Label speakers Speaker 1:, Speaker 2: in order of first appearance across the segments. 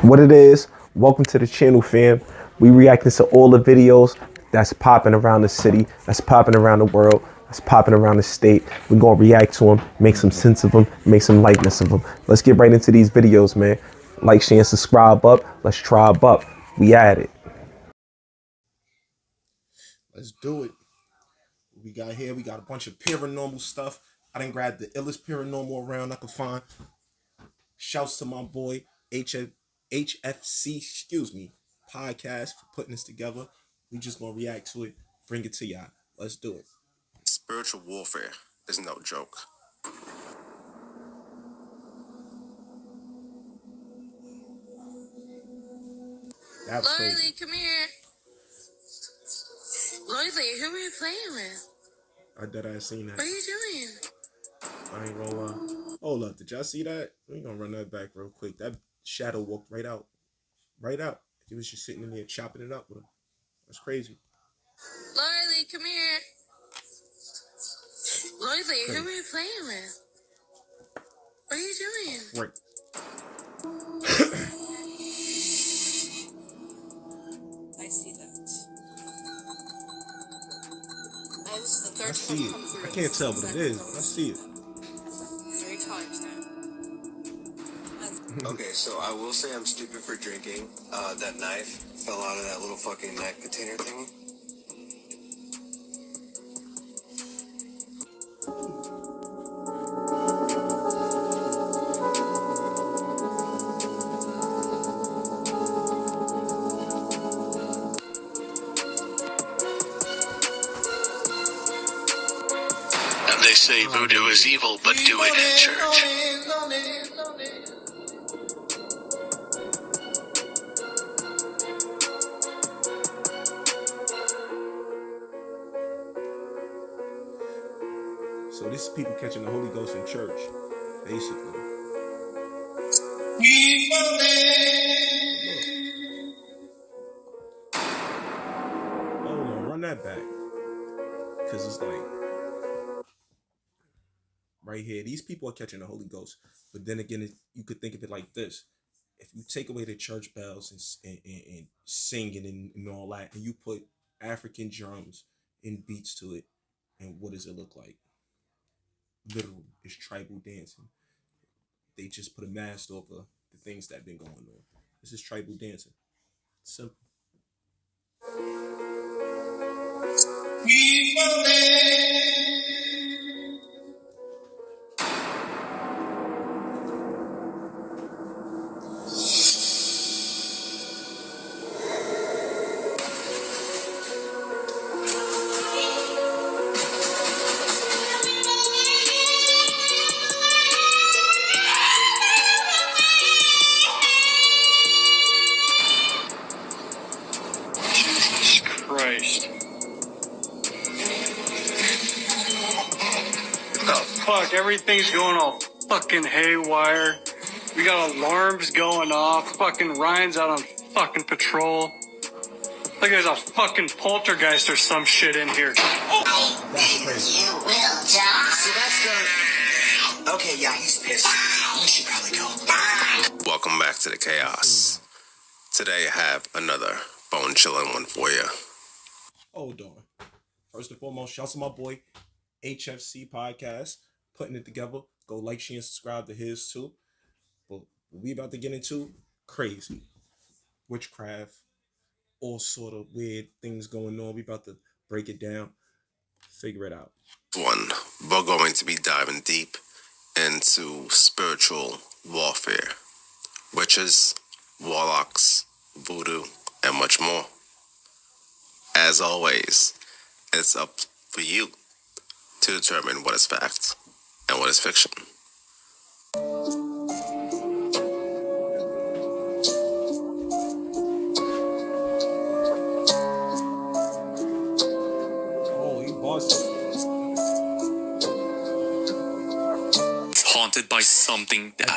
Speaker 1: What it is, welcome to the channel, fam. We reacting to all the videos that's popping around the city, that's popping around the world, that's popping around the state. We're gonna react to them, make some sense of them, make some likeness of them. Let's get right into these videos, man. Like, share, and subscribe up. Let's tribe up. We at it.
Speaker 2: Let's do it. We got here, we got a bunch of paranormal stuff. I done grabbed the illest paranormal around I could find. Shouts to my boy HFC, podcast for putting this together. We just gonna react to it, bring it to y'all. Let's do it.
Speaker 3: Spiritual warfare is no joke.
Speaker 2: That was
Speaker 4: Lily,
Speaker 2: crazy.
Speaker 4: come here. Lily, who are you playing with?
Speaker 2: I dead ass seen that.
Speaker 4: What are you doing?
Speaker 2: I ain't gonna lie. Hold up, did y'all see that? We gonna run that back real quick. That shadow walked right out. Right out. He was just sitting in there chopping it up with him. That's crazy.
Speaker 4: Lily, come here. Lily, who are you playing with? What are you doing?
Speaker 2: Right.
Speaker 4: I see that. That's the
Speaker 2: I
Speaker 4: third
Speaker 2: see it.
Speaker 4: come through.
Speaker 2: I can't tell what it is, but I see it.
Speaker 4: 3 times now.
Speaker 3: Okay, so I will say I'm stupid for drinking. That knife fell out of that little fucking knife container thing.
Speaker 5: And they say voodoo is evil, but do it in church.
Speaker 2: So this is people catching the Holy Ghost in church, basically. Hold on, run that back. Because it's like, right here, these people are catching the Holy Ghost. But then again, you could think of it like this. If you take away the church bells and singing and all that, and you put African drums and beats to it, and what does it look like? Literal, it's tribal dancing. They just put a mask over the things that have been going on. This is tribal dancing. Simple.
Speaker 5: Jesus Christ. What the fuck? Everything's going all fucking haywire. We got alarms going off. Fucking Ryan's out on fucking patrol. Like there's a fucking poltergeist or some shit in here.
Speaker 2: That's crazy.
Speaker 6: You will die. So that's the... Okay, yeah, he's pissed. We should probably go.
Speaker 3: Welcome back to the chaos. Today I have another bone-chilling one for you.
Speaker 2: Hold on. First and foremost, shouts to my boy HFC podcast, putting it together. Go like, share, and subscribe to his too. But what we about to get into, crazy. Witchcraft, all sort of weird things going on. We about to break it down, figure it out.
Speaker 3: We're going to be diving deep into spiritual warfare, witches, warlocks, voodoo, and much more. As always, it's up for you to determine what is fact and what is fiction.
Speaker 2: Oh, he bossed.
Speaker 5: Haunted by something that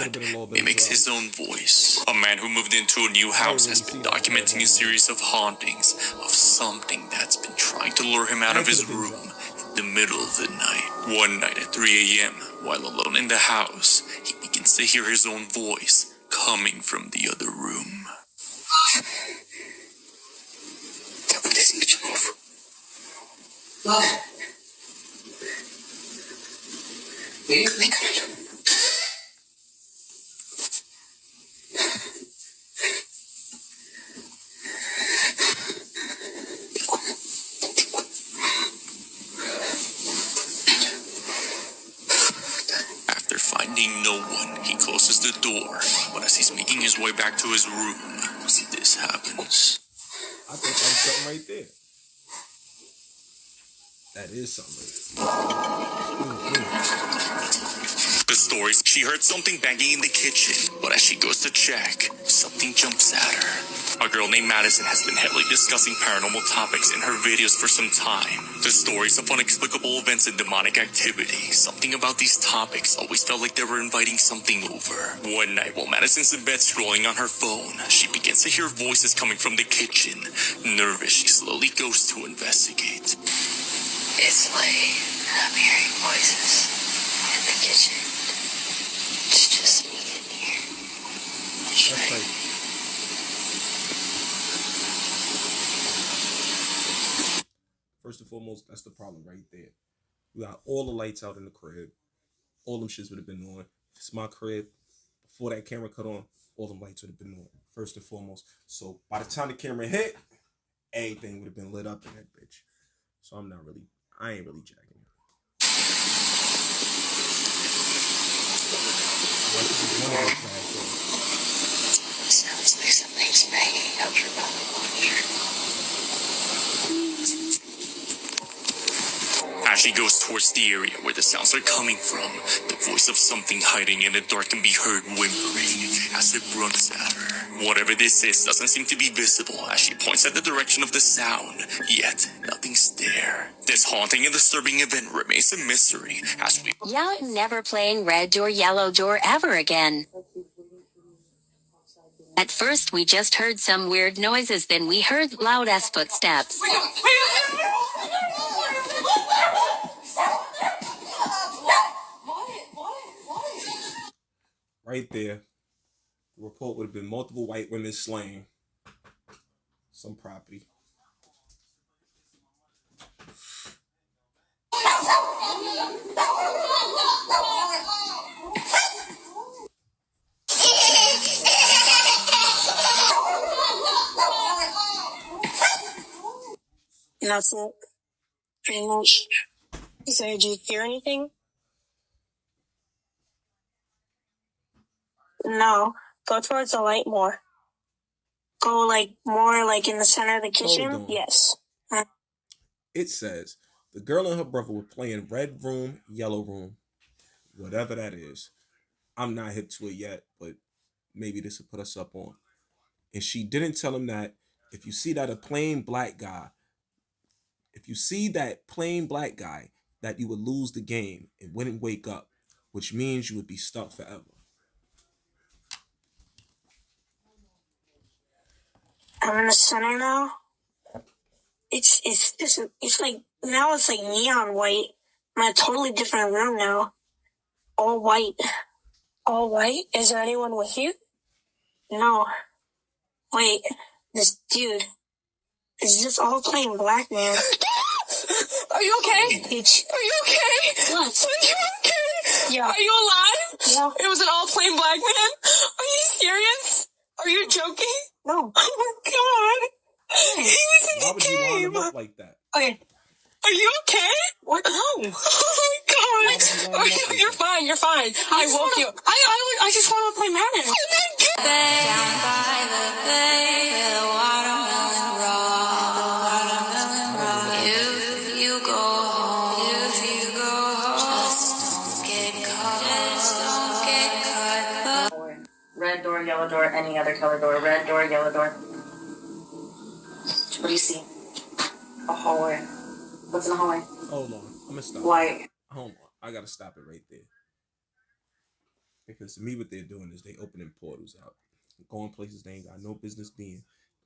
Speaker 5: mimics his own voice. A man who moved into a new house has been documenting a series of hauntings of something that's been trying to lure him out of his room in the middle of the night. One night at 3 a.m., while alone in the house, he begins to hear his own voice coming from the other room. After finding no one, he closes the door, but as he's making his way back to his room, this happens.
Speaker 2: I think that's something right there. That is something right there.
Speaker 5: The stories, she heard something banging in the kitchen, but as she goes to check, something jumps at her. A girl named Madison has been heavily discussing paranormal topics in her videos for some time. The stories of unexplicable events and demonic activity. Something about these topics always felt like they were inviting something over. One night, while Madison's in bed scrolling on her phone, she begins to hear voices coming from the kitchen. Nervous, she slowly goes to investigate.
Speaker 4: It's late. I'm hearing voices in the kitchen. It's just me in here.
Speaker 2: That's right. First and foremost, that's the problem right there. We got all the lights out in the crib. All them shits would have been on. If it's my crib, before that camera cut on, all them lights would have been on. First and foremost. So by the time the camera hit, everything would have been lit up in that bitch. So I ain't really jacking it.
Speaker 4: Sounds like something's banging up your butt.
Speaker 5: As she goes towards the area where the sounds are coming from, the voice of something hiding in the dark can be heard whimpering as it runs at her. Whatever this is doesn't seem to be visible as she points at the direction of the sound, yet nothing's there. This haunting and disturbing event remains a mystery as we...
Speaker 7: Yeah, never playing red door, yellow door ever again. At first we just heard some weird noises, then we heard loud ass footsteps.
Speaker 2: Right there, the report would have been multiple white women slain. Some property.
Speaker 8: And that's it. Pretty much. So, did you hear anything? No. Go towards the light more. Go more in the center of the kitchen.
Speaker 2: Hold on.
Speaker 8: Yes.
Speaker 2: It says the girl and her brother were playing red room, yellow room, whatever that is. I'm not hip to it yet, but maybe this will put us up on. And she didn't tell him that if you see that plain black guy, that you would lose the game and wouldn't wake up, which means you would be stuck forever.
Speaker 8: I'm in the center now. It's like now it's like neon white. I'm in a totally different room now. All white. All white? Is there anyone with you? No. Wait, this dude is just all plain black, man. Are you okay? Are you okay? What? Are you okay? Yeah. Are you alive? Yeah. It was an all plain black man? Are you serious? Are you joking? No. Oh my god. He was in
Speaker 2: Why
Speaker 8: the
Speaker 2: would you line
Speaker 8: game.
Speaker 2: them up like that?
Speaker 8: Okay. Are you okay? What? No. Oh my god. You're fine. You're fine. I woke you. I just want to play Madden.
Speaker 4: Down by the bay, where the watermelon raw. If you go home, just don't get caught.
Speaker 9: Red door, yellow door, any other color door. Red door, yellow door. What do you see? A hallway. What's in the hallway?
Speaker 2: Hold on. I'm gonna stop.
Speaker 9: White.
Speaker 2: Hold on. I gotta stop it right there. Because to me, what they're doing is they opening portals out, going places they ain't got no business being,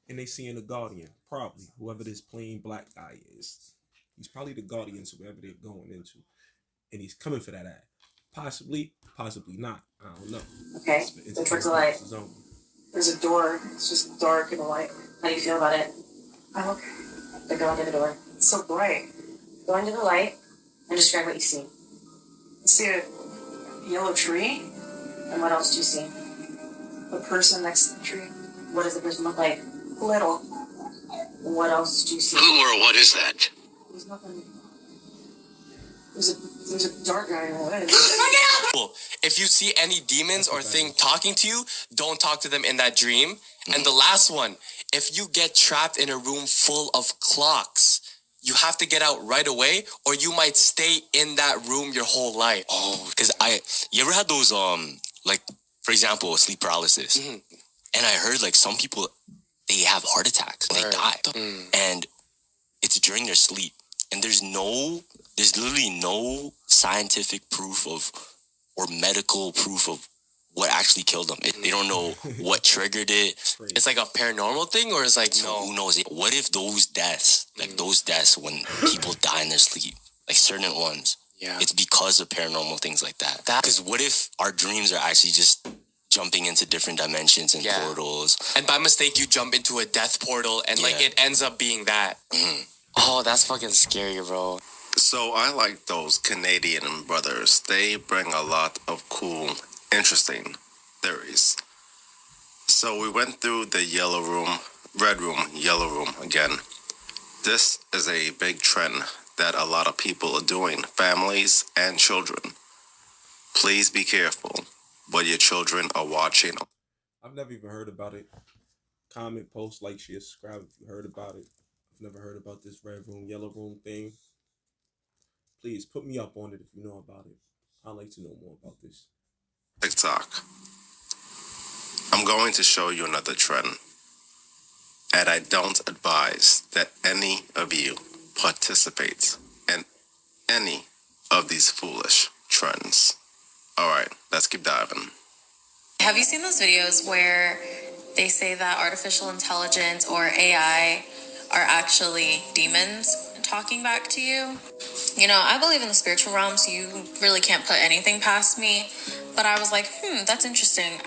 Speaker 2: and they seeing a guardian, probably whoever this plain black guy is. He's probably the guardian to wherever they're going into, and he's coming for that ass. Possibly, Possibly not. I don't know.
Speaker 9: Okay, go towards the light.
Speaker 2: Zone.
Speaker 9: There's a door. It's just dark and light. How do you feel about it? I'm okay. Then go into the door. It's so bright. Go into the light and describe what you see. I see a yellow tree. And what else do you see? A person next to the tree. What does the person look like? Little. What else do you see?
Speaker 3: Who or what is that?
Speaker 9: There's nothing. There's a dark guy in the woods.
Speaker 10: If you see any demons or thing talking to you, don't talk to them in that dream. And the last one, if you get trapped in a room full of clocks, you have to get out right away, or you might stay in that room your whole life.
Speaker 11: Oh, because you ever had those like, for example, sleep paralysis, and I heard like some people, they have heart attacks, they die, and it's during their sleep, and there's literally no scientific proof of or medical proof of what actually killed them. They don't know what triggered it.
Speaker 10: It's like a paranormal thing, or it's like,
Speaker 11: So
Speaker 10: no.
Speaker 11: who knows? What if those deaths, like those deaths when people die in their sleep, like certain ones, it's because of paranormal things like that. Because what if our dreams are actually just jumping into different dimensions and portals?
Speaker 10: And by mistake, you jump into a death portal, and like it ends up being that. Oh, that's fucking scary, bro.
Speaker 3: So I like those Canadian brothers. They bring a lot of cool, interesting theories. So we went through the yellow room, red room, yellow room again. This is a big trend that a lot of people are doing, families and children. Please be careful what your children are watching.
Speaker 2: I've never even heard about it. Comment, post, like, share, subscribe if you heard about it. I've never heard about this red room, yellow room thing. Please put me up on it if you know about it. I'd like to know more about this.
Speaker 3: TikTok. I'm going to show you another trend. And I don't advise that any of you participate in any of these foolish trends. Alright, let's keep diving.
Speaker 12: Have you seen those videos where they say that artificial intelligence or AI are actually demons talking back to you? You know, I believe in the spiritual realm, so you really can't put anything past me. But I was like, that's interesting.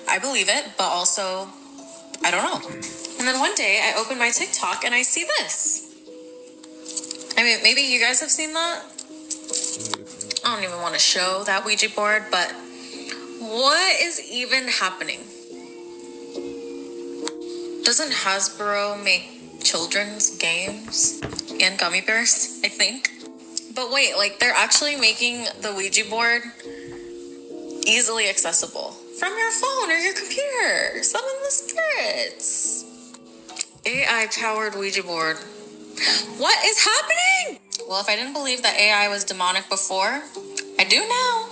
Speaker 12: I believe it, but also, I don't know. And then one day, I opened my TikTok and I see this. I mean, maybe you guys have seen that. I don't even want to show that Ouija board, but what is even happening? Doesn't Hasbro make children's games and gummy bears, I think? But wait, like they're actually making the Ouija board easily accessible from your phone or your computer. Summon the spirits. AI-powered Ouija board. What is happening? Well, if I didn't believe that AI was demonic before, I do now.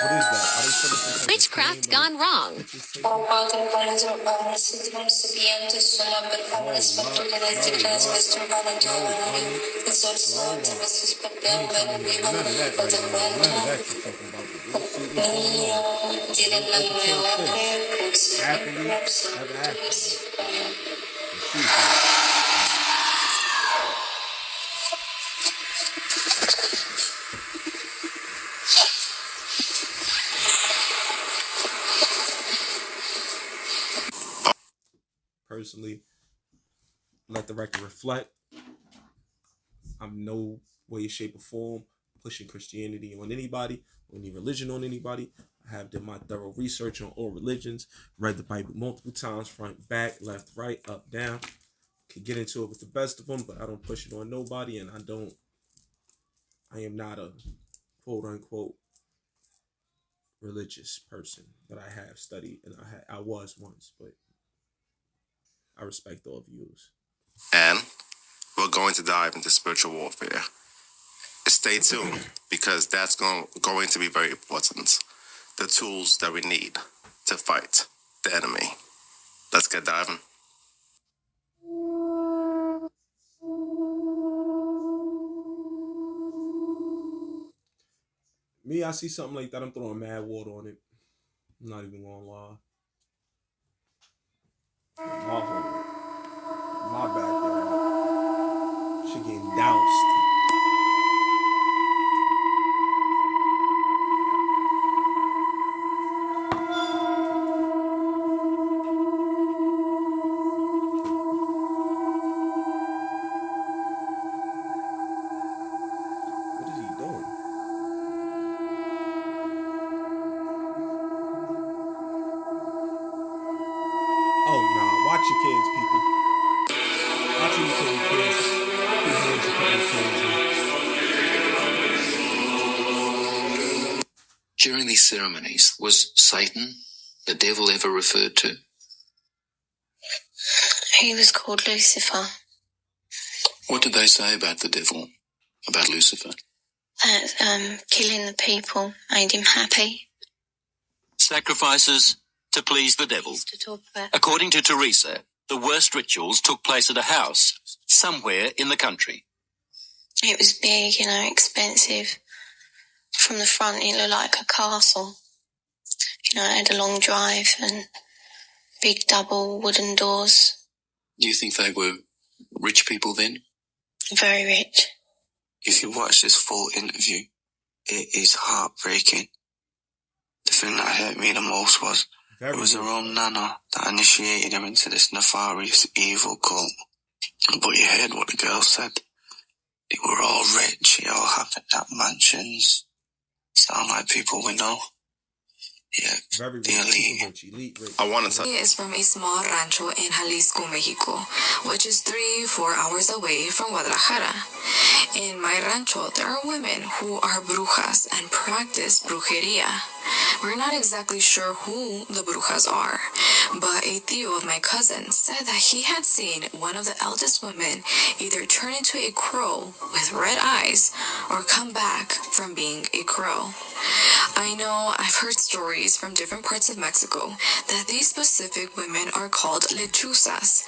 Speaker 2: What is that? Are they selling some type of
Speaker 7: Witchcraft
Speaker 2: thing,
Speaker 7: gone wrong.
Speaker 2: Happily ever after. Let's see. Personally, let the record reflect. I'm no way, shape, or form pushing Christianity on anybody or any religion on anybody. I have done my thorough research on all religions, read the Bible multiple times, front, back, left, right, up, down. Could get into it with the best of them, but I don't push it on nobody, and I am not a quote unquote religious person, but I have studied, and I was once, but I respect all views.
Speaker 3: And we're going to dive into spiritual warfare. Stay tuned, because that's going to be very important. The tools that we need to fight the enemy. Let's get diving.
Speaker 2: Me, I see something like that, I'm throwing mad water on it. I'm not even gonna lie. My hood. My backyard. Shit getting doused. What is he doing? Oh nah, watch your kids, people. Watch who you put your kids. Whose hands you put your kids in.
Speaker 3: During these ceremonies, was Satan the devil ever referred to?
Speaker 4: He was called Lucifer.
Speaker 3: What did they say about the devil? About Lucifer?
Speaker 4: That killing the people made him happy.
Speaker 5: Sacrifices to please the devil.
Speaker 4: To talk about.
Speaker 5: According to Teresa, the worst rituals took place at a house somewhere in the country.
Speaker 4: It was big, expensive. From the front, it looked like a castle. It had a long drive and big double wooden doors.
Speaker 3: Do you think they were rich people then?
Speaker 4: Very rich.
Speaker 13: If you watch this full interview, it is heartbreaking. The thing that hurt me the most was it was her own nana that initiated him into this nefarious evil cult. But you heard what the girl said. They were all rich, they all had mansions. Sound like people we know. Yeah,
Speaker 2: Very
Speaker 13: the elite.
Speaker 2: Rich.
Speaker 3: I wanted to.
Speaker 9: He is from a small rancho in Jalisco, Mexico, which is 3-4 hours away from Guadalajara. In my rancho, there are women who are brujas and practice brujeria. We're not exactly sure who the brujas are, but a tío of my cousin said that he had seen one of the eldest women either turn into a crow with red eyes or come back from being a crow. I know I've heard stories from different parts of Mexico that these specific women are called lechuzas,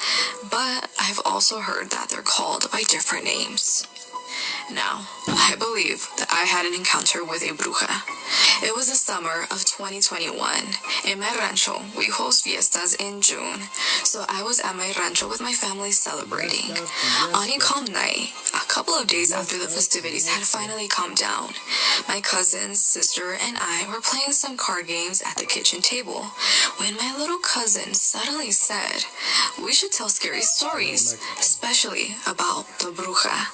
Speaker 9: but I've also heard that they're called by different names. Now, I believe that I had an encounter with a bruja. It was the summer of 2021. In my rancho, we host fiestas in June, so I was at my rancho with my family celebrating. On a calm night, a couple of days after the festivities had finally calmed down, my cousin, sister, and I were playing some card games at the kitchen table when my little cousin suddenly said, "We should tell scary stories, especially about the bruja."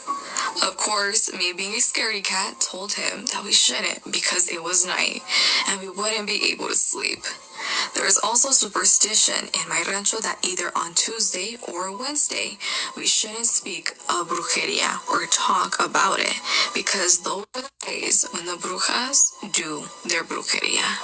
Speaker 9: Of course, me being a scaredy cat told him that we shouldn't because it was night and we wouldn't be able to sleep. There is also superstition in my rancho that either on Tuesday or Wednesday we shouldn't speak of brujeria or talk about it because those are the days when the brujas do their brujeria.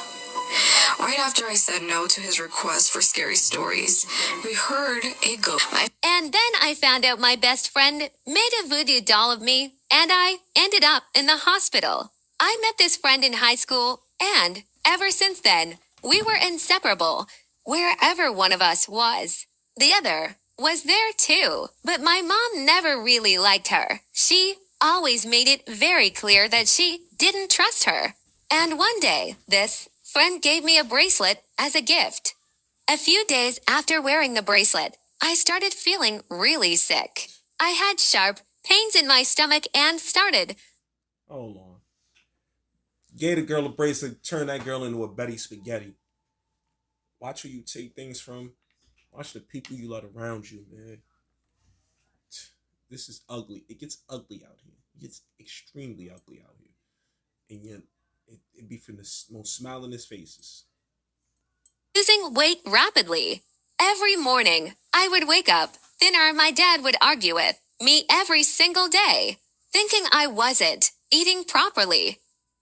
Speaker 9: Right after I said no to his request for scary stories, we heard a ghost.
Speaker 7: And then I found out my best friend made a voodoo doll of me, and I ended up in the hospital. I met this friend in high school, and ever since then, we were inseparable. Wherever one of us was, the other was there too. But my mom never really liked her. She always made it very clear that she didn't trust her. And one day, this friend gave me a bracelet as a gift. A few days after wearing the bracelet, I started feeling really sick. I had sharp pains in my stomach and started.
Speaker 2: Hold on. Gave the girl a bracelet, turn that girl into a Betty Spaghetti. Watch who you take things from. Watch the people you let around you, man. This is ugly. It gets ugly out here. It gets extremely ugly out here. And yet, it be from the most smilingest faces.
Speaker 7: Losing weight rapidly. Every morning, I would wake up thinner my dad would argue with me every single day, thinking I wasn't eating properly.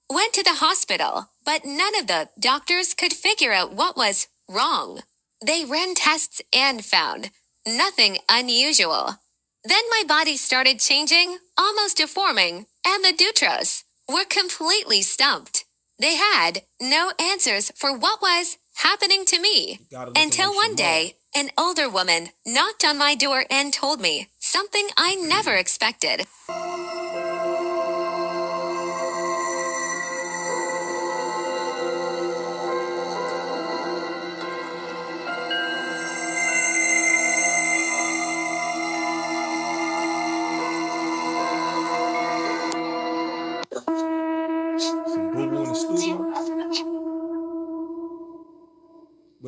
Speaker 7: Went to the hospital, but none of the doctors could figure out what was wrong. They ran tests and found nothing unusual. Then my body started changing, almost deforming, and the Dutros were completely stumped. They had no answers for what was happening to me. Until one day, an older woman knocked on my door and told me something I never expected.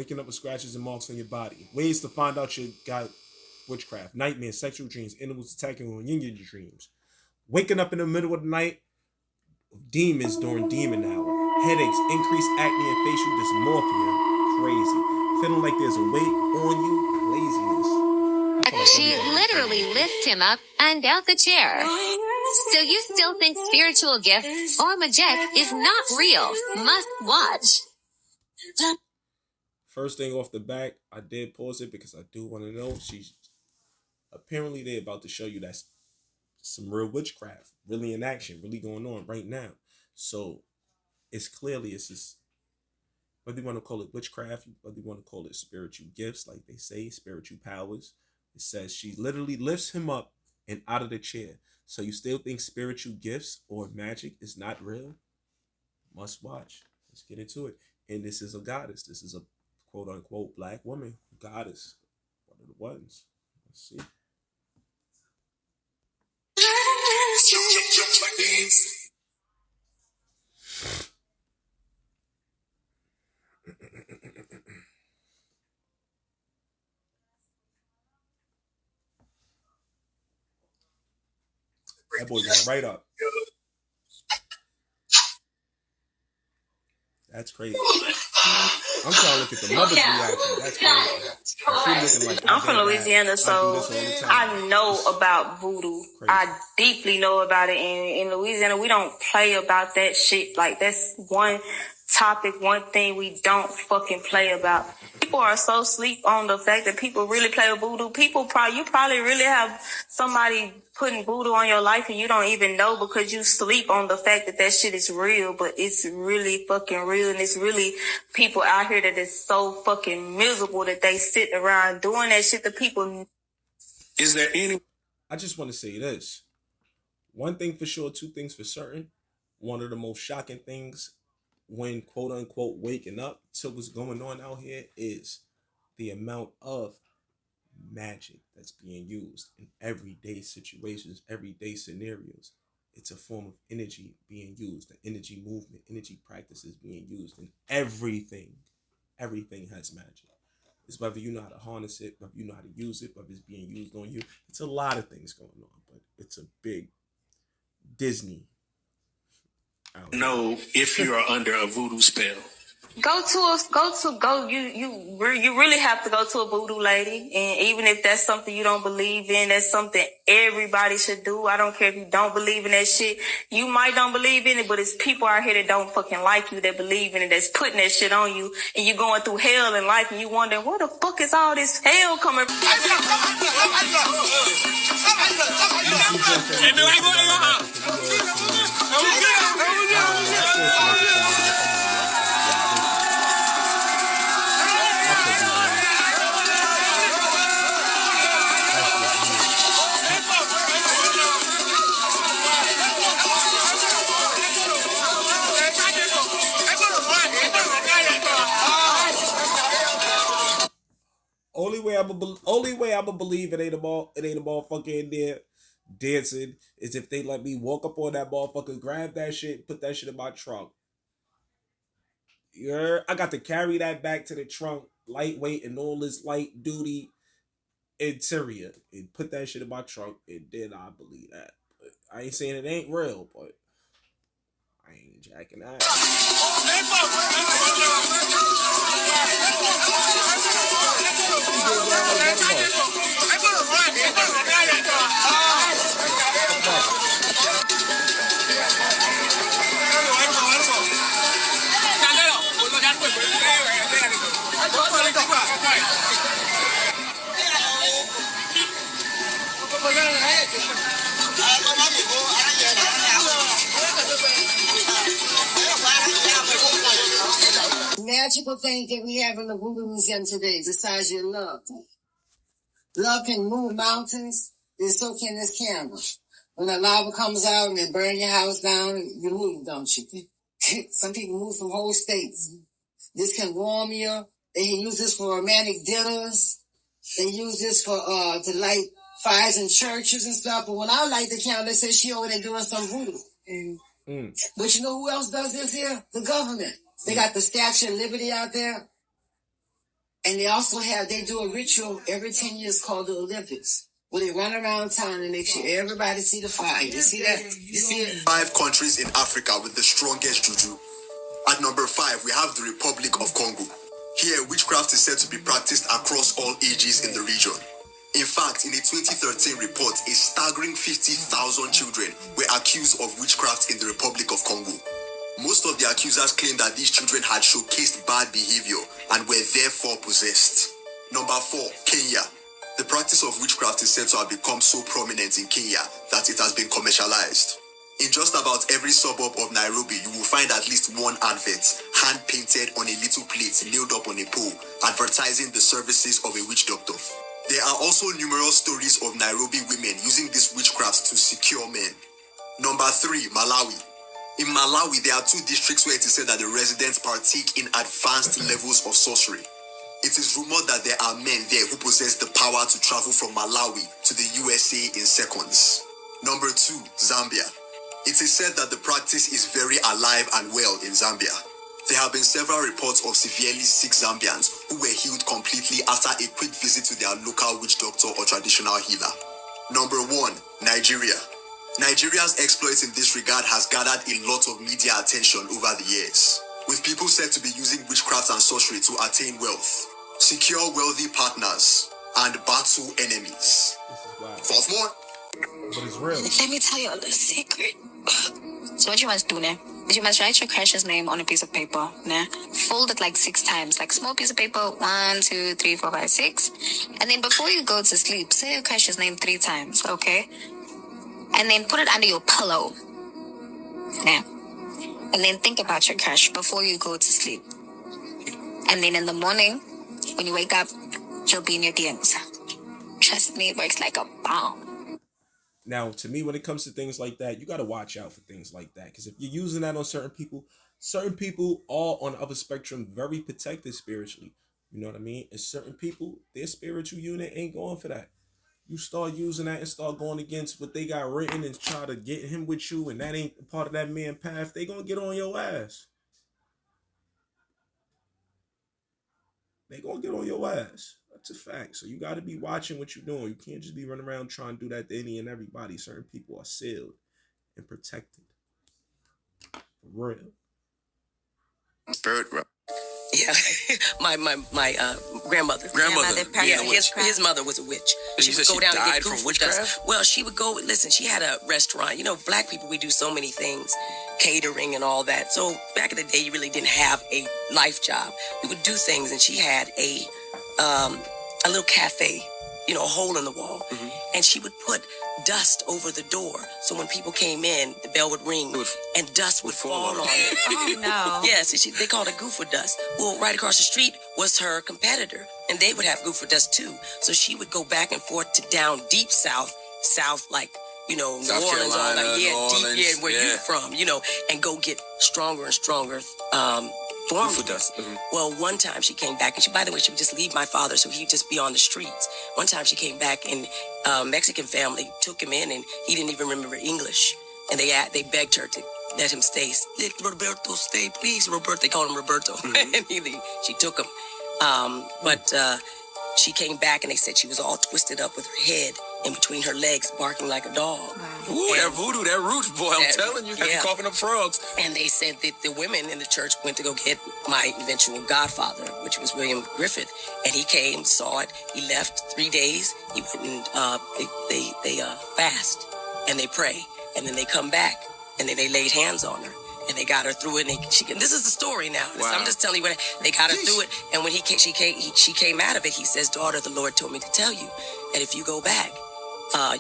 Speaker 2: waking up with scratches and marks on your body. Ways to find out you got witchcraft, nightmares, sexual dreams, animals attacking you in your dreams. Waking up in the middle of the night, demons during demon hour, headaches, increased acne and facial dysmorphia, crazy. Feeling like there's a weight on you, laziness.
Speaker 7: She literally lifts him up and out the chair. So you still think spiritual gifts or magic is not real? Must watch.
Speaker 2: First thing off the back, I did pause it because I do want to know. She's apparently they're about to show you that's some real witchcraft, really in action, really going on right now. So it's just whether you want to call it witchcraft, whether you want to call it spiritual gifts, like they say, spiritual powers. It says she literally lifts him up and out of the chair. So you still think spiritual gifts or magic is not real? Must watch. Let's get into it. And this is a goddess. This is a quote unquote black woman goddess. One of the ones. Let's see. That boy going right up. That's crazy. I'm trying to look at the mother's reaction. That's crazy.
Speaker 14: I'm from Louisiana, so I know about voodoo. Crazy. I deeply know about it. In Louisiana, we don't play about that shit. Like, that's one topic, one thing we don't fucking play about. People are so asleep on the fact that people really play with voodoo. You probably really have somebody putting voodoo on your life and you don't even know because you sleep on the fact that that shit is real, but it's really fucking real. And it's really people out here that is so fucking miserable that they sit around doing that shit to people.
Speaker 2: Is there any... I just want to say this. One thing for sure, two things for certain. One of the most shocking things when quote unquote waking up to what's going on out here is the amount of magic that's being used in everyday situations, everyday scenarios. It's a form of energy being used, the energy movement, energy practices being used in everything. Everything has magic. It's whether you know how to harness it, whether you know how to use it, whether it's being used on you. It's a lot of things going on, but it's a big Disney.
Speaker 15: Know if you are under a voodoo spell.
Speaker 14: You really have to go to a voodoo lady. And even if that's something you don't believe in, that's something everybody should do. I don't care if you don't believe in that shit. You might don't believe in it, but it's people out here that don't fucking like you that believe in it, that's putting that shit on you. And you're going through hell in life and you wondering, where the fuck is all this hell coming from?
Speaker 2: Only way I'ma believe it ain't a motherfucker in there dancing is if they let me walk up on that motherfucker, grab that shit, put that shit in my trunk. Yeah, I got to carry that back to the trunk, lightweight and all this light duty interior, and put that shit in my trunk, and then I believe that. But I ain't saying it ain't real, but I ain't jacking that.
Speaker 16: Magical things that we have in the Voodoo Museum today, besides your love. Love can move mountains, and so can this camera. When the lava comes out and it burns your house down, you move, don't you? Some people move from whole states. This can warm you. They use this for romantic dinners. They use this for to light fires in churches and stuff. But when I light the candle, they say she over there doing some voodoo. But you know who else does this here? The government. They got the Statue of Liberty out there. And they do a ritual every 10 years called the Olympics, where they run around town and make sure everybody see the fire. You see that? You see it?
Speaker 3: 5 countries in Africa with the strongest juju. At number 5, we have the Republic of Congo. Here, witchcraft is said to be practiced across all ages in the region. In fact, in a 2013 report, a staggering 50,000 children were accused of witchcraft in the Republic of Congo. Most of the accusers claimed that these children had showcased bad behavior and were therefore possessed. Number 4, Kenya. The practice of witchcraft is said to have become so prominent in Kenya that it has been commercialized. In just about every suburb of Nairobi, you will find at least one advert, hand-painted on a little plate nailed up on a pole, advertising the services of a witch doctor. There are also numerous stories of Nairobi women using this witchcraft to secure men. Number 3, Malawi. In Malawi, there are 2 districts where it is said that the residents partake in advanced levels of sorcery. It is rumored that there are men there who possess the power to travel from Malawi to the USA in seconds. Number 2, Zambia. It is said that the practice is very alive and well in Zambia. There have been several reports of severely sick Zambians who were healed completely after a quick visit to their local witch doctor or traditional healer. Number 1, Nigeria. Nigeria's exploits in this regard has gathered a lot of media attention over the years, with people said to be using witchcraft and sorcery to attain wealth, secure wealthy partners, and battle enemies. Fourth more.
Speaker 2: But it's real.
Speaker 12: Let me tell you a little secret. So what you must do now is you must write your crush's name on a piece of paper. Nah? Fold it like 6 times, like small piece of paper, 1, 2, 3, 4, 5, 6. And then before you go to sleep, say your crush's name 3 times, okay? And then put it under your pillow. Now. And then think about your crush before you go to sleep. And then in the morning, when you wake up, you'll be in your DMs. Trust me, it works like a bomb.
Speaker 2: Now, to me, when it comes to things like that, you got to watch out for things like that. Because if you're using that on certain people are on the other spectrum very protected spiritually. You know what I mean? And certain people, their spiritual unit ain't going for that. You start using that and start going against what they got written and try to get him with you, and that ain't part of that man path, they gonna get on your ass. They gonna get on your ass. That's a fact. So you got to be watching what you're doing. You can't just be running around trying to do that to any and everybody. Certain people are sealed and protected. For real.
Speaker 3: Spirit rep.
Speaker 17: Yeah, my grandmother. Yeah, his mother was a witch. She would go down and get goof with us. Well, she would go. Listen, she had a restaurant. You know, black people, we do so many things, catering and all that. So back in the day, you really didn't have a life job. We would do things, and she had a little cafe. You know, a hole in the wall, and she would put dust over the door. So when people came in, the bell would ring, and dust would fall on it.
Speaker 12: Oh, no.
Speaker 17: Yes, they called it goofer dust. Well, right across the street was her competitor, and they would have goofer dust too. So she would go back and forth to down deep south like, you know, New Orleans, all that. Yeah, deep, where you from, you know, and go get stronger and stronger goofer dust. Well, one time she came back, and by the way, she would just leave my father, so he'd just be on the streets. One time she came back, and Mexican family took him in, and he didn't even remember English. And they begged her to let him stay. Let Roberto stay, please, Roberto. They called him Roberto. And she took him. But she came back, and they said she was all twisted up with her head in between her legs, barking like a dog.
Speaker 10: Ooh, that voodoo, that roots, boy, I'm telling you, you coughing up frogs.
Speaker 17: And they said that the women in the church went to go get my eventual godfather, which was William Griffith, and he came, saw it, he left 3 days, he went and they fast, and they pray, and then they come back, and then they laid hands on her, and they got her through it, and this is the story now. Wow. I'm just telling you what they got her through it, and when she came out of it, he says, daughter, the Lord told me to tell you that if you go back,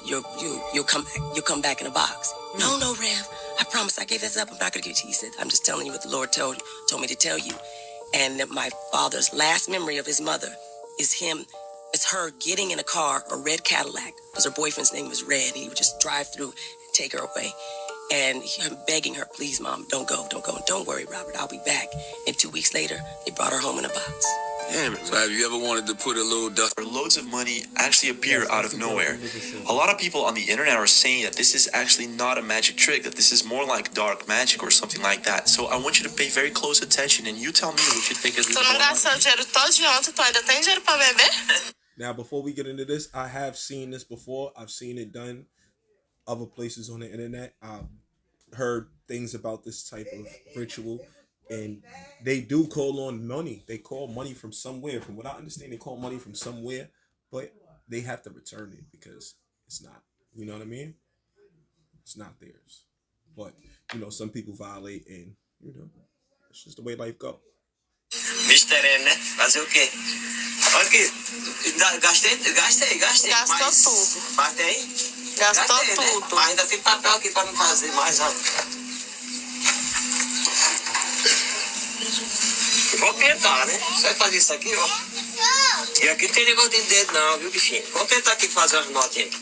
Speaker 17: you'll come back in a box. No, Rev. I promise I gave this up. I'm not gonna give it to you. He said, I'm just telling you what the Lord told me to tell you. And that my father's last memory of his mother is her getting in a car, a red Cadillac, because her boyfriend's name was Red, and he would just drive through and take her away. And him begging her, please, Mom, don't go. Don't worry, Robert, I'll be back. And 2 weeks later, they brought her home in a box.
Speaker 3: So have you ever wanted to put a little dust?
Speaker 5: Loads of money actually appear out of nowhere. A lot of people on the internet are saying that this is actually not a magic trick, that this is more like dark magic or something like that. So I want you to pay very close attention and you tell me what you think is going on.
Speaker 2: Now, before we get into this, I have seen this before. I've seen it done other places on the internet. I've heard things about this type of ritual, and they do call on money. They call money from somewhere. From what I understand, they call money from somewhere, but they have to return it because it's not. You know what I mean? It's not theirs. But some people violate, and it's just the way life go.
Speaker 6: Mistério, né? Fazer o quê? Olha aqui. Gastei.
Speaker 14: Gastou
Speaker 6: mas,
Speaker 14: tudo.
Speaker 6: Mas tem?
Speaker 14: Gastou
Speaker 6: Gastei,
Speaker 14: tudo.
Speaker 6: Né? Mas ainda tem papel aqui pra me fazer mais, ó. Vou tentar, né? Você vai fazer isso aqui, ó. E aqui não tem negócio de dedo não, viu, bichinho? Vamos tentar aqui fazer umas notinhas.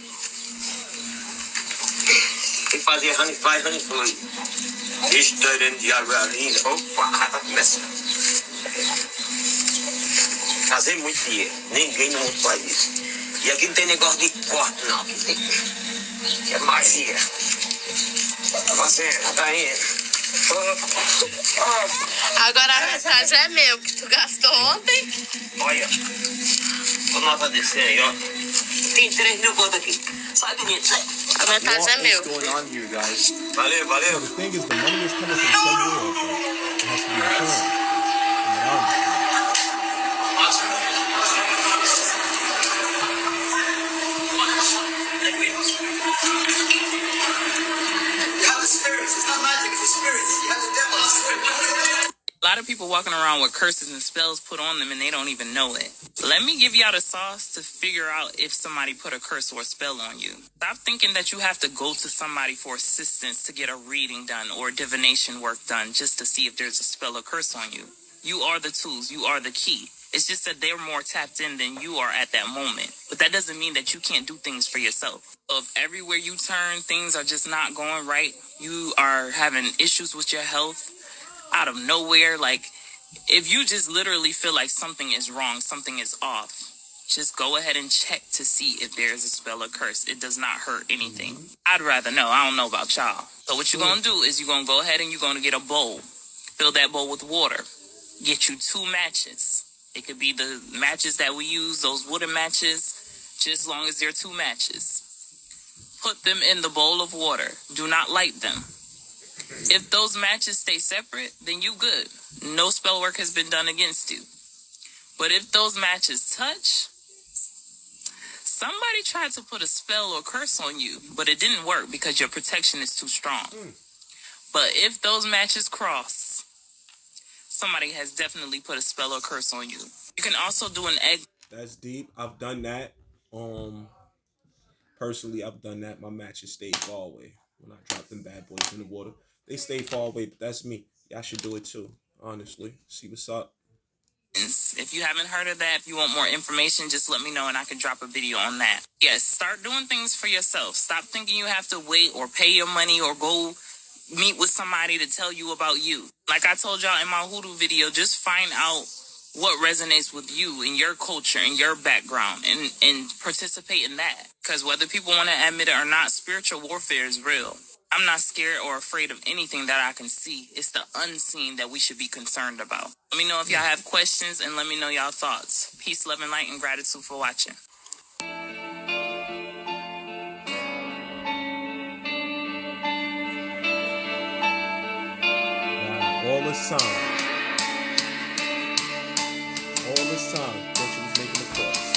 Speaker 6: Tem que fazer honey flow. Mistério de água linda. Opa, tá começando. Fazer muito dinheiro. Ninguém no mundo faz isso. E aqui não tem negócio de corte, não. É magia. Você tá indo.
Speaker 14: Agora a metade é meu, que tu gastou ontem.
Speaker 6: Olha. Vou nota descer aí, ó. Tem 3 mil conto aqui. Sai, menino, sai.
Speaker 14: A metade é meu.
Speaker 6: Valeu.
Speaker 2: So the thing is, the money is coming from somewhere. It has to be returned.
Speaker 18: A lot of people walking around with curses and spells put on them and they don't even know it. Let me give y'all the sauce to figure out if somebody put a curse or a spell on you. Stop thinking that you have to go to somebody for assistance to get a reading done or divination work done just to see if there's a spell or curse on you. You are the tools. You are the key. It's just that they're more tapped in than you are at that moment. But that doesn't mean that you can't do things for yourself. So if everywhere you turn, things are just not going right, you are having issues with your health out of nowhere, like if you just literally feel like something is wrong, something is off, just go ahead and check to see if there's a spell or curse. It does not hurt anything. I'd rather know. I don't know about y'all. So what you're going to do is you're going to go ahead and you're going to get a bowl. Fill that bowl with water. Get you 2 matches. It could be the matches that we use, those wooden matches, just as long as they're 2 matches. Put them in the bowl of water. Do not light them. If those matches stay separate, then you good. No spell work has been done against you. But if those matches touch, somebody tried to put a spell or curse on you, but it didn't work because your protection is too strong. But if those matches cross, somebody has definitely put a spell or curse on you. You can also do an egg.
Speaker 2: That's deep. I've done that. Personally, I've done that. My matches stayed far away when I dropped them bad boys in the water. They stay far away, but that's me. Y'all should do it too, honestly. See what's up.
Speaker 18: If you haven't heard of that, if you want more information, just let me know and I can drop a video on that. Yes, start doing things for yourself. Stop thinking you have to wait or pay your money or go meet with somebody to tell you about you. Like I told y'all in my hoodoo video, just find out what resonates with you in your culture, in your background, and participate in that. Because whether people want to admit it or not, spiritual warfare is real. I'm not scared or afraid of anything that I can see. It's the unseen that we should be concerned about. Let me know if y'all have questions and let me know y'all thoughts. Peace, love, and light, and gratitude for watching.
Speaker 2: Now, all this time, thought you was making a cross.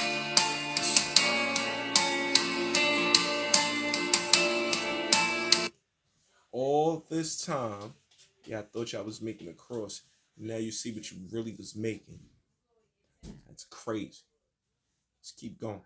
Speaker 2: All this time, yeah, I thought y'all was making a cross. Now you see what you really was making. That's crazy. Let's keep going.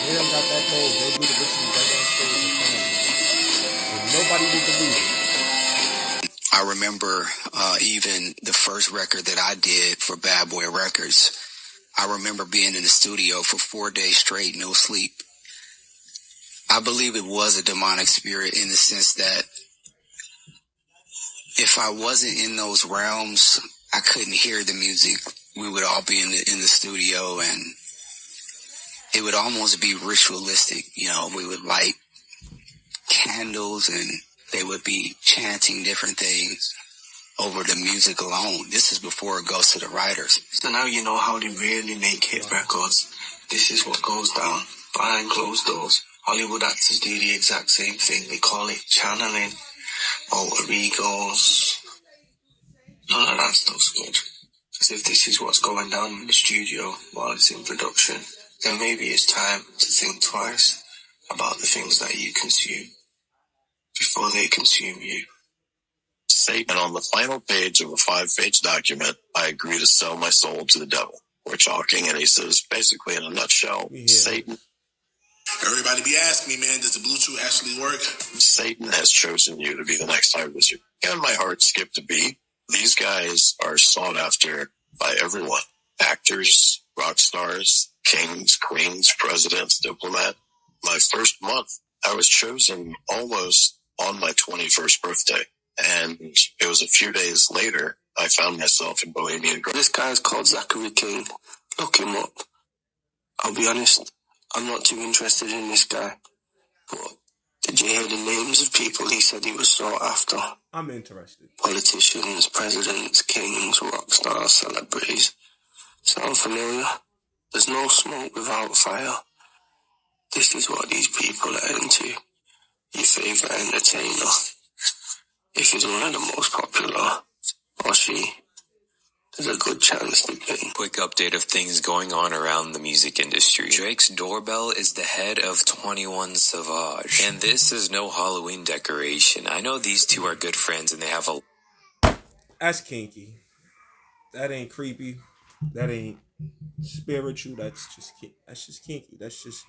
Speaker 2: They done got
Speaker 13: I remember even the first record that I did for Bad Boy Records. I remember being in the studio for 4 days straight, no sleep. I believe it was a demonic spirit in the sense that if I wasn't in those realms, I couldn't hear the music. We would all be in the studio, and it would almost be ritualistic. You know, we would light candles and they would be chanting different things over the music alone. This is before it goes to the writers.
Speaker 6: So now you know how they really make hit records. This is what goes down behind closed doors. Hollywood actors do the exact same thing. They call it channeling, alter egos. None of that stuff's good. Because if this is what's going down in the studio while it's in production, then maybe it's time to think twice about the things that you consume before they consume you.
Speaker 3: Satan, on the final page of a 5-page document, I agree to sell my soul to the devil. We're talking, and he says, basically in a nutshell, Satan.
Speaker 15: Everybody be asking me, man, does the Bluetooth actually work?
Speaker 3: Satan has chosen you to be the next High Wizard. And my heart skipped a beat. These guys are sought after by everyone. Actors, rock stars, kings, queens, presidents, diplomat. My first month, I was chosen almost on my 21st birthday. And it was a few days later, I found myself in Bohemian Grove.
Speaker 6: This guy's called Zachary King. Look him up. I'll be honest, I'm not too interested in this guy. But did you hear the names of people he said he was sought after?
Speaker 2: I'm interested.
Speaker 6: Politicians, presidents, kings, rock stars, celebrities. Sound familiar? There's no smoke without fire. This is what these people are into. Your favorite entertainer. If he's one of the most popular, or she, there's a good chance to be.
Speaker 19: Quick update of things going on around the music industry. Drake's doorbell is the head of 21 Savage. And this is no Halloween decoration. I know these two are good friends and they have a...
Speaker 2: That's kinky. That ain't creepy. That ain't spiritual. That's just kinky. That's just...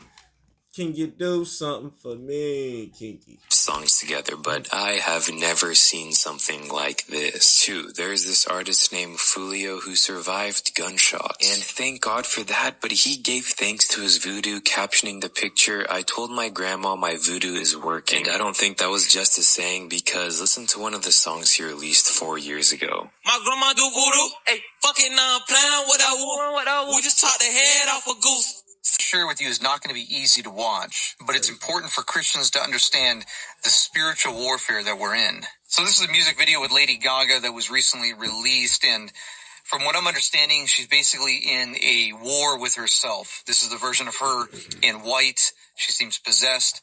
Speaker 2: Can you do something for me, kinky?
Speaker 19: Songs together, but I have never seen something like this. 2, there's this artist named Fulio who survived gunshots. And thank God for that, but he gave thanks to his voodoo, captioning the picture, "I told my grandma my voodoo is working." And I don't think that was just a saying, because listen to one of the songs he released 4 years ago.
Speaker 20: My grandma do voodoo, hey, fucking playing what I want. We just talked the head off a goose.
Speaker 21: Share with you is not going to be easy to watch, but it's important for Christians to understand the spiritual warfare that we're in. So this is a music video with Lady Gaga that was recently released, and from what I'm understanding, she's basically in a war with herself. This is the version of her in white. She seems possessed.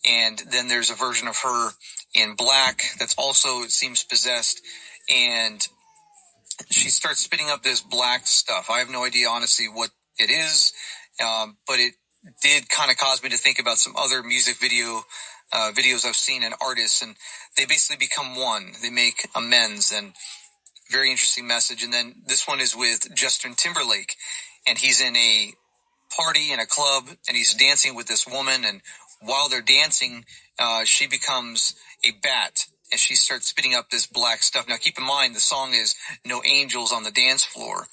Speaker 21: And then there's a version of her in black that's also, it seems, possessed. And she starts spitting up this black stuff. I have no idea, honestly, what it is. But it did kind of cause me to think about some other music videos I've seen in artists, and they basically become one. They make amends, and very interesting message. And then this one is with Justin Timberlake, and he's in a party in a club, and he's dancing with this woman, and while they're dancing, she becomes a bat, and she starts spitting up this black stuff. Now, keep in mind, the song is "No Angels on the Dance Floor,"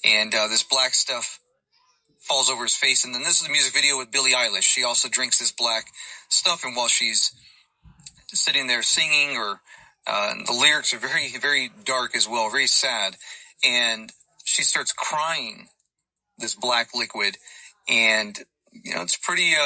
Speaker 21: and this black stuff falls over his face. And then this is a music video with Billie Eilish. She also drinks this black stuff, and while she's sitting there singing, or the lyrics are very, very dark as well, very sad, and she starts crying this black liquid, and it's pretty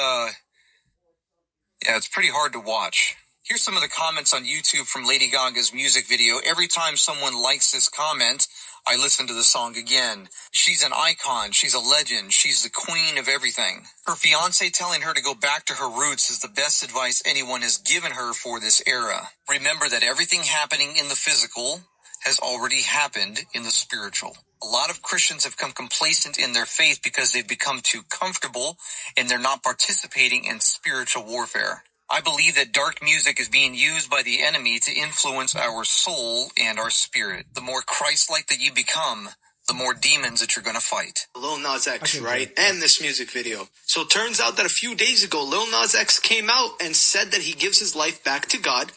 Speaker 21: it's pretty hard to watch. Here's some of the comments on YouTube from Lady Gaga's music video. Every time someone likes this comment, I listen to the song again. She's an icon. She's a legend. She's the queen of everything. Her fiance telling her to go back to her roots is the best advice anyone has given her for this era. Remember that everything happening in the physical has already happened in the spiritual. A lot of Christians have come complacent in their faith because they've become too comfortable and they're not participating in spiritual warfare. I believe that dark music is being used by the enemy to influence our soul and our spirit. The more Christ-like that you become, the more demons that you're going to fight.
Speaker 22: Lil Nas X, right? And this music video. So it turns out that a few days ago, Lil Nas X came out and said that he gives his life back to God.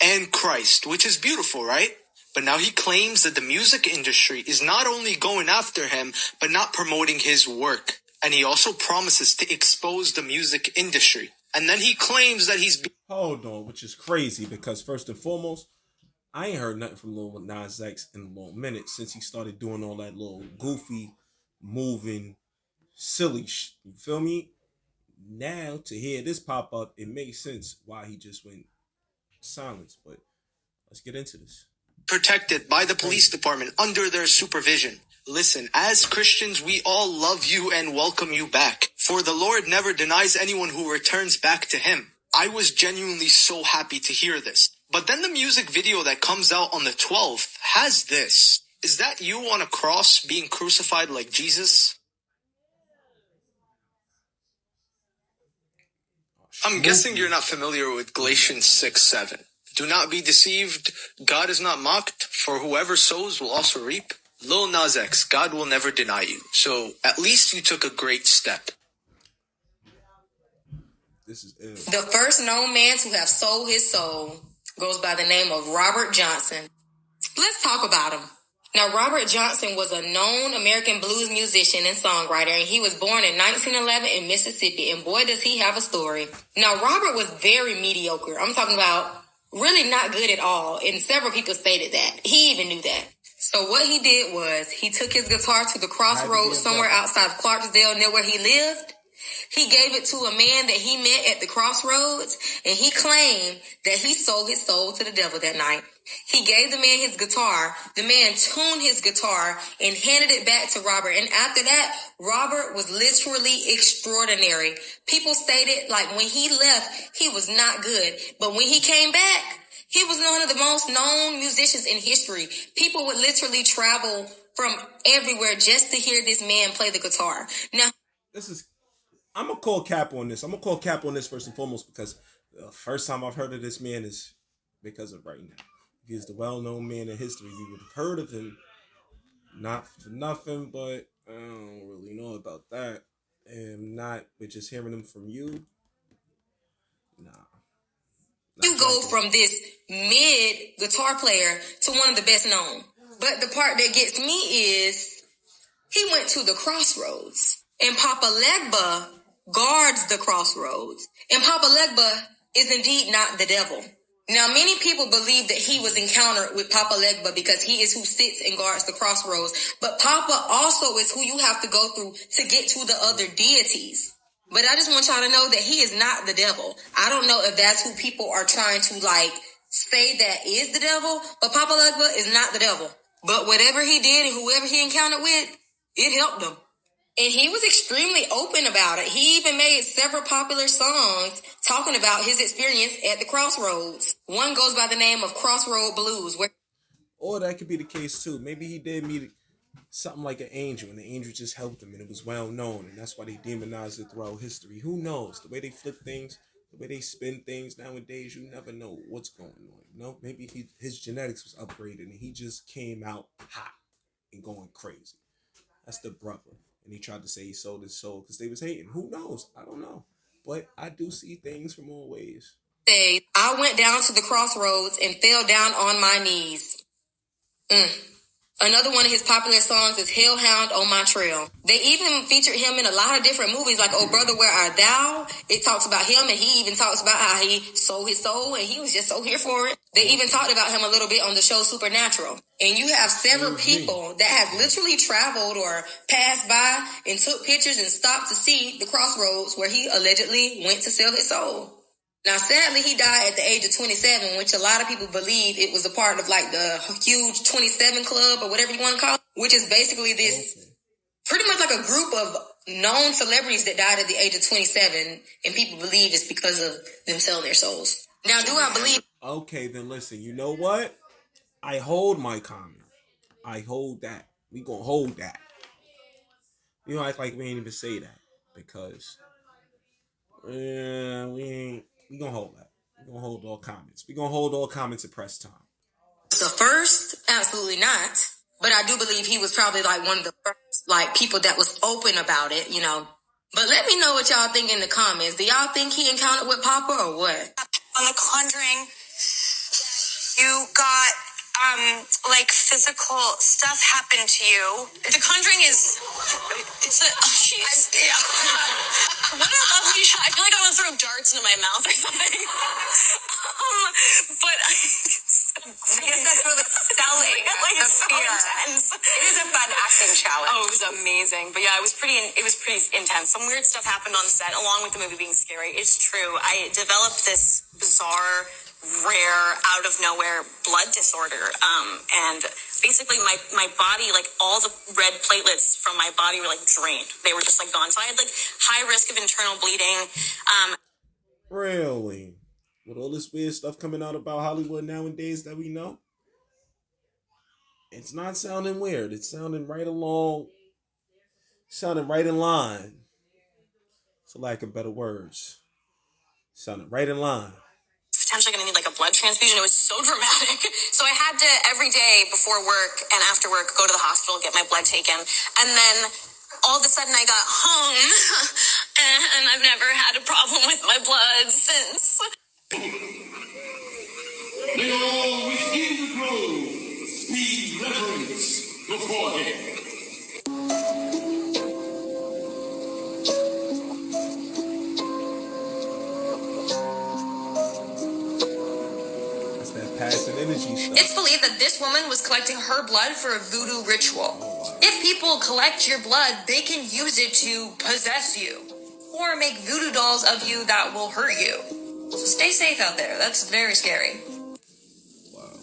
Speaker 6: and Christ, which is beautiful, right? But now he claims that the music industry is not only going after him, but not promoting his work. And he also promises to expose the music industry. And then he claims that he's...
Speaker 2: Hold on, which is crazy because first and foremost, I ain't heard nothing from Lil Nas X in a little minute since he started doing all that little goofy, moving, silly shit. You feel me? Now, to hear this pop up, it makes sense why he just went silence. But let's get into this.
Speaker 6: Protected by the police department under their supervision. Listen, as Christians, we all love you and welcome you back. For the Lord never denies anyone who returns back to him. I was genuinely so happy to hear this. But then the music video that comes out on the 12th has this. Is that you on a cross being crucified like Jesus? I'm guessing you're not familiar with Galatians 6:7. Do not be deceived. God is not mocked, for whoever sows will also reap. Lil Nas X, God will never deny you. So at least you took a great step.
Speaker 2: This is ill.
Speaker 1: The first known man to have sold his soul goes by the name of Robert Johnson. Let's talk about him. Now, Robert Johnson was a known American blues musician and songwriter, and he was born in 1911 in Mississippi, and boy, does he have a story. Now, Robert was very mediocre. I'm talking about really not good at all, and several people stated that. He even knew that. So what he did was he took his guitar to the crossroads somewhere outside of Clarksdale near where he lived. He gave it to a man that he met at the crossroads, and he claimed that he sold his soul to the devil that night. He gave the man his guitar. The man tuned his guitar and handed it back to Robert. And after that, Robert was literally extraordinary. People stated, like, when he left, he was not good. But when he came back, he was one of the most known musicians in history. People would literally travel from everywhere just to hear this man play the guitar. Now,
Speaker 2: I'm going to call cap on this. I'm going to call cap on this first and foremost because the first time I've heard of this man is because of right now. He's the well-known man in history. You would have heard of him, not for nothing, but I don't really know about that. And not, but just hearing him from you, nah.
Speaker 1: You go from this mid guitar player to one of the best known. But the part that gets me is he went to the crossroads, and Papa Legba guards the crossroads. And Papa Legba is indeed not the devil. Now, many people believe that he was encountered with Papa Legba because he is who sits and guards the crossroads. But Papa also is who you have to go through to get to the other deities. But I just want y'all to know that he is not the devil. I don't know if that's who people are trying to, like, say that is the devil. But Papa Legba is not the devil. But whatever he did and whoever he encountered with, it helped him. And he was extremely open about it. He even made several popular songs talking about his experience at the crossroads. One goes by the name of Crossroad Blues.
Speaker 2: Or that could be the case too. Maybe he did meet something like an angel, and the angel just helped him, and it was well known, and that's why they demonized it throughout history. Who knows? The way they flip things, the way they spin things nowadays, you never know what's going on. You know, maybe his genetics was upgraded, and he just came out hot and going crazy. That's the brother. And he tried to say he sold his soul because they was hating. Who knows? I don't know. But I do see things from all ways.
Speaker 1: I went down to the crossroads and fell down on my knees. Another one of his popular songs is Hellhound on My Trail. They even featured him in a lot of different movies like Oh Brother, Where Art Thou? It talks about him, and he even talks about how he sold his soul and he was just so here for it. They even talked about him a little bit on the show Supernatural. And you have several people that have literally traveled or passed by and took pictures and stopped to see the crossroads where he allegedly went to sell his soul. Now, sadly, he died at the age of 27, which a lot of people believe it was a part of like the huge 27 club or whatever you want to call it, which is basically this pretty much like a group of known celebrities that died at the age of 27, and people believe it's because of them selling their souls. Now, do I believe?
Speaker 2: Okay, then listen, you know what? I hold my comment. I hold that. We gonna hold that. You know, act like we ain't even say that because we gonna hold that. We gonna hold all comments. We gonna hold all comments at press time.
Speaker 1: The first, absolutely not. But I do believe he was probably like one of the first like people that was open about it, you know. But let me know what y'all think in the comments. Do y'all think he encountered with Papa or what?
Speaker 8: On The Conjuring,
Speaker 1: you got like physical stuff happen to you. The Conjuring is yeah. What a lovely shot. I feel like I want to throw darts into my mouth or something. But it's so great. I guess that's really selling. Like it's so intense. It is a fun acting challenge. Oh, it was amazing. But yeah, it was pretty intense. Some weird stuff happened on set along with the movie being scary. It's true. I developed this bizarre, rare, out of nowhere blood disorder. And basically my body, like all the red platelets from my body were like drained. They were just like gone. So I had like high risk of internal bleeding.
Speaker 2: Really? With all this weird stuff coming out about Hollywood nowadays that we know, it's not sounding weird. It's sounding right along, sounding right in line, for lack of better words. Sounding right in line.
Speaker 1: Potentially going to need like a blood transfusion. It was so dramatic. So I had to every day before work and after work go to the hospital, get my blood taken. And then all of a sudden I got home and I've never had a problem with my blood since.
Speaker 15: They all within the grove speed reverence before him.
Speaker 2: Passing energy stuff.
Speaker 1: It's believed that this woman was collecting her blood for a voodoo ritual. If people collect your blood, they can use it to possess you or make voodoo dolls of you that will hurt you. So stay safe out there. That's very scary.
Speaker 2: Wow.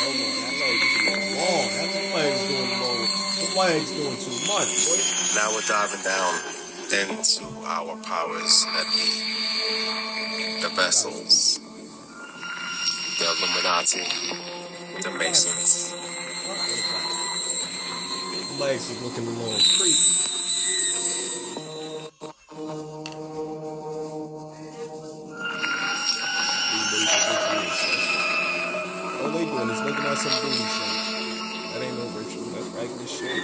Speaker 2: Oh no, that leg is a little long. That leg's doing long. The leg's doing too much, boy.
Speaker 3: Now we're diving down into our powers that be. The vessels, the Illuminati, the Masons.
Speaker 2: The legs are looking a little creepy. All they doing is looking at some booty shit. That ain't no ritual. That's regular shit.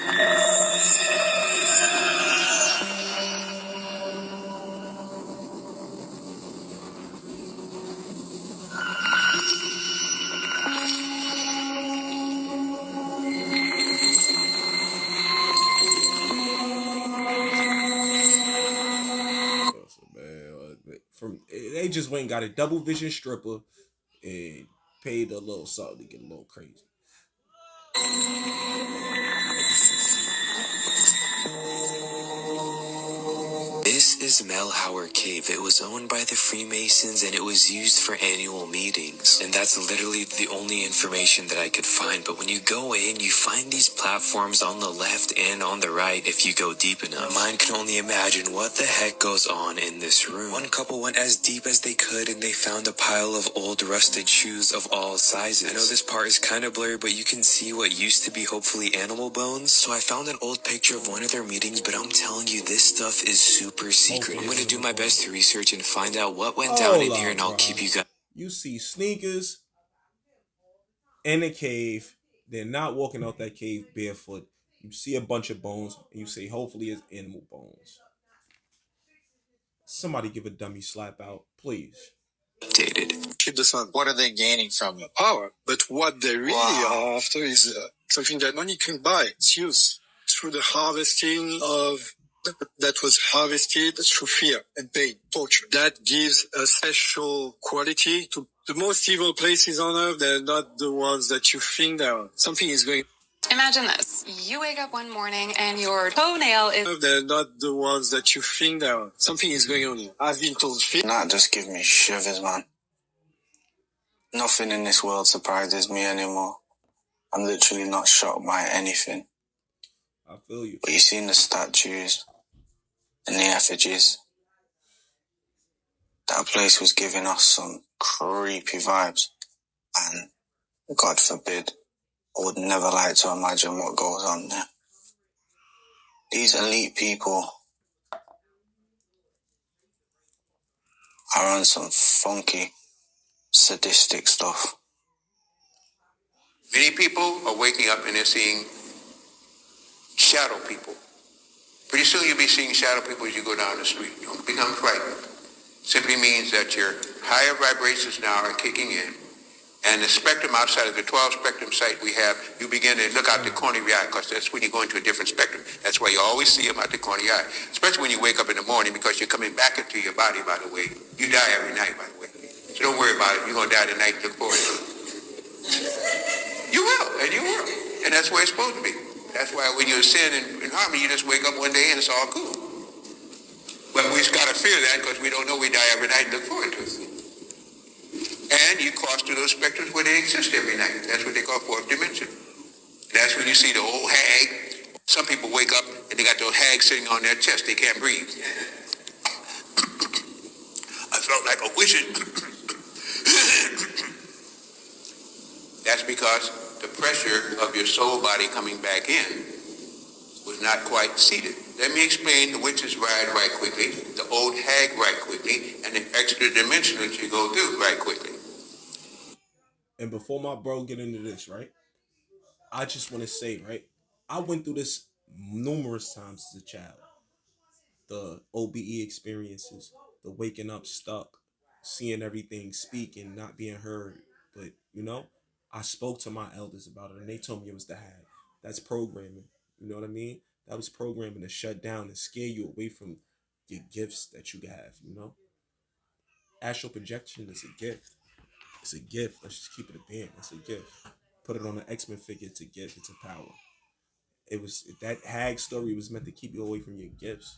Speaker 2: They just went and got a double vision stripper and paid a little something to get a little crazy.
Speaker 19: This is Melhauer Cave. It was owned by the Freemasons and it was used for annual meetings. And that's literally the only information that I could find. But when you go in, you find these platforms on the left and on the right if you go deep enough. Mine can only imagine what the heck goes on in this room. One couple went as deep as they could and they found a pile of old rusted shoes of all sizes. I know this part is kind of blurry, but you can see what used to be hopefully animal bones. So I found an old picture of one of their meetings, but I'm telling you, this stuff is super secret. I'm going to do my best to research and find out what went down in here, and I'll keep you guys.
Speaker 2: You see sneakers in a cave. They're not walking out that cave barefoot. You see a bunch of bones, and you say, hopefully it's animal bones. Somebody give a dummy slap out, please.
Speaker 19: Updated.
Speaker 8: Keep the sun. What are they gaining from power? But what they really are after is something that money can buy. It's use through the harvesting of that was harvested through fear and pain, torture. That gives a special quality to the most evil places on earth. They're not the ones that you think they are. Something is going.
Speaker 11: Imagine this. You wake up one morning and your toenail is...
Speaker 8: They're not the ones that you think they are. Something is going on here. I've been told fear.
Speaker 13: That just gives me shivers, man. Nothing in this world surprises me anymore. I'm literally not shocked by anything.
Speaker 2: I feel you.
Speaker 13: But you seen the statues and the effigies. That place was giving us some creepy vibes. And God forbid, I would never like to imagine what goes on there. These elite people are on some funky, sadistic stuff.
Speaker 23: Many people are waking up and they're seeing shadow people. Pretty soon you'll be seeing shadow people as you go down the street. Don't become frightened. simply means that your higher vibrations now are kicking in. And the spectrum outside of the 12 spectrum site we have, you begin to look out the corner of your eye, because that's when you go into a different spectrum. That's why you always see them out the corner of your eye, especially when you wake up in the morning, because you're coming back into your body, by the way. You die every night, by the way. So don't worry about it. You're going to die tonight. Look forward to it. You will, and you will. And that's where it's supposed to be. That's why when you're sin in harmony, you just wake up one day and it's all cool. But we just got to fear that, because we don't know we die every night and look forward to it. And you cross through those spectrums where they exist every night. That's what they call fourth dimension. And that's when you see the old hag. Some people wake up and they got those hags sitting on their chest. They can't breathe. I felt like a wizard. That's because the pressure of your soul body coming back in was not quite seated. Let me explain the witch's ride right quickly, the old hag right quickly, and the extra dimension that you go through right quickly.
Speaker 2: And before my bro get into this, right, I just want to say, right, I went through this numerous times as a child. The OBE experiences, the waking up stuck, seeing everything, speaking, not being heard. But, I spoke to my elders about it, and they told me it was the hag. That's programming. You know what I mean? That was programming to shut down and scare you away from your gifts that you have. Astral projection is a gift. It's a gift. Let's just keep it a band. It's a gift. Put it on an X-Men figure. It's a gift. It's a power. It was that hag story was meant to keep you away from your gifts.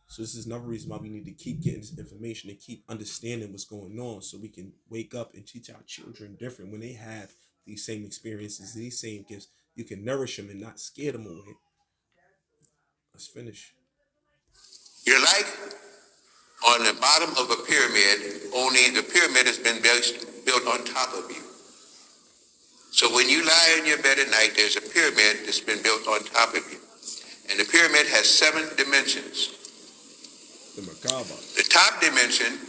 Speaker 2: So this is another reason why we need to keep getting this information and keep understanding what's going on, so we can wake up and teach our children different. When they have these same experiences, these same gifts, you can nourish them and not scare them away. Let's finish.
Speaker 23: You're like on the bottom of a pyramid, only the pyramid has been built on top of you. So when you lie in your bed at night, there's a pyramid that's been built on top of you. And the pyramid has 7 dimensions. The top dimension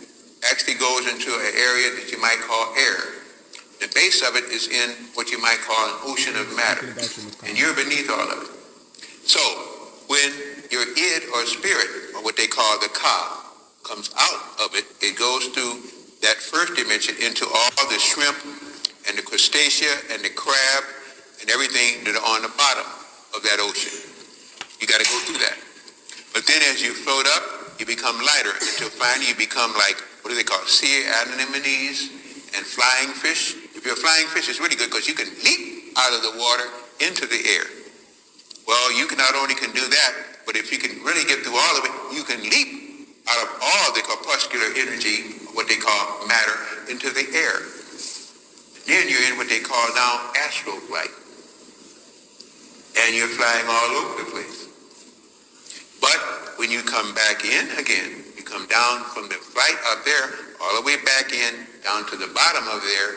Speaker 23: actually goes into an area that you might call air. The base of it is in what you might call an ocean of matter. And you're beneath all of it. So when your id or spirit, or what they call the ka, comes out of it, it goes through that first dimension into all the shrimp and the crustacea and the crab and everything that are on the bottom of that ocean. You got to go through that. But then as you float up, you become lighter until finally you become like, what do they call it? Sea anemones and flying fish. If you're a flying fish, it's really good because you can leap out of the water into the air. Well, you can not only can do that, but if you can really get through all of it, you can leap out of all the corpuscular energy, what they call matter, into the air. Then you're in what they call now astral flight. And you're flying all over the place. But when you come back in again, you come down from the flight up there, all the way back in, down to the bottom of there,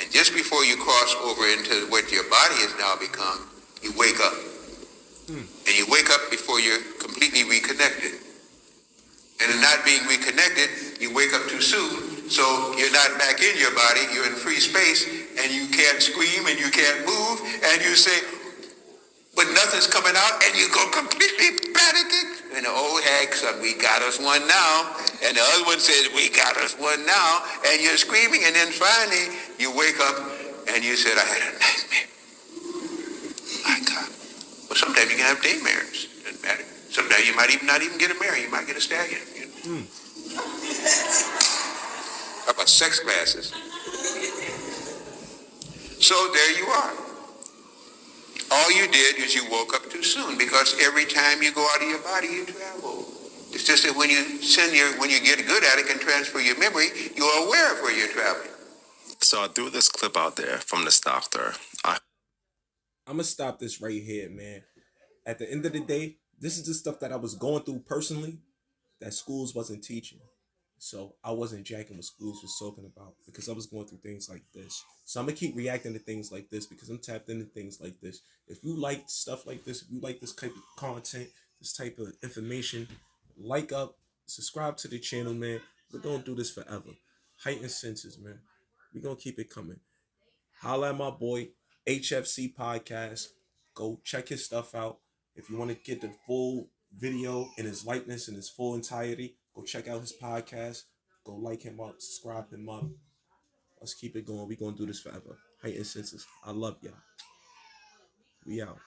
Speaker 23: and just before you cross over into what your body has now become, you wake up. And you wake up before you're completely reconnected. And in not being reconnected, you wake up too soon, so you're not back in your body, you're in free space, and you can't scream and you can't move, and you say, but nothing's coming out, and you go completely panicking. And the old hag said, we got us one now. And the other one says, we got us one now. And you're screaming, and then finally you wake up and you said, I had a nightmare. My God. Well, sometimes you can have daymares. Doesn't matter. Sometimes you might even not even get a mare. You might get a stallion. How about sex classes? So there you are. All you did is you woke up too soon, because every time you go out of your body, you travel. It's just that when you get good at it and transfer your memory, you're aware of where you're traveling.
Speaker 3: So I threw this clip out there from this doctor.
Speaker 2: I'm going to stop this right here, man. At the end of the day, this is the stuff that I was going through personally that schools wasn't teaching. So I wasn't jacking what schools was talking about, because I was going through things like this. So I'm going to keep reacting to things like this because I'm tapped into things like this. If you like stuff like this, if you like this type of content, this type of information, like up, subscribe to the channel, man. We're going to do this forever. Heightened senses, man. We're going to keep it coming. Holla at my boy, HFC Podcast. Go check his stuff out. If you want to get the full video in his likeness in his full entirety, go check out his podcast. Go like him up, subscribe him up. Let's keep it going. We gonna do this forever. Heightened senses. I love y'all. We out.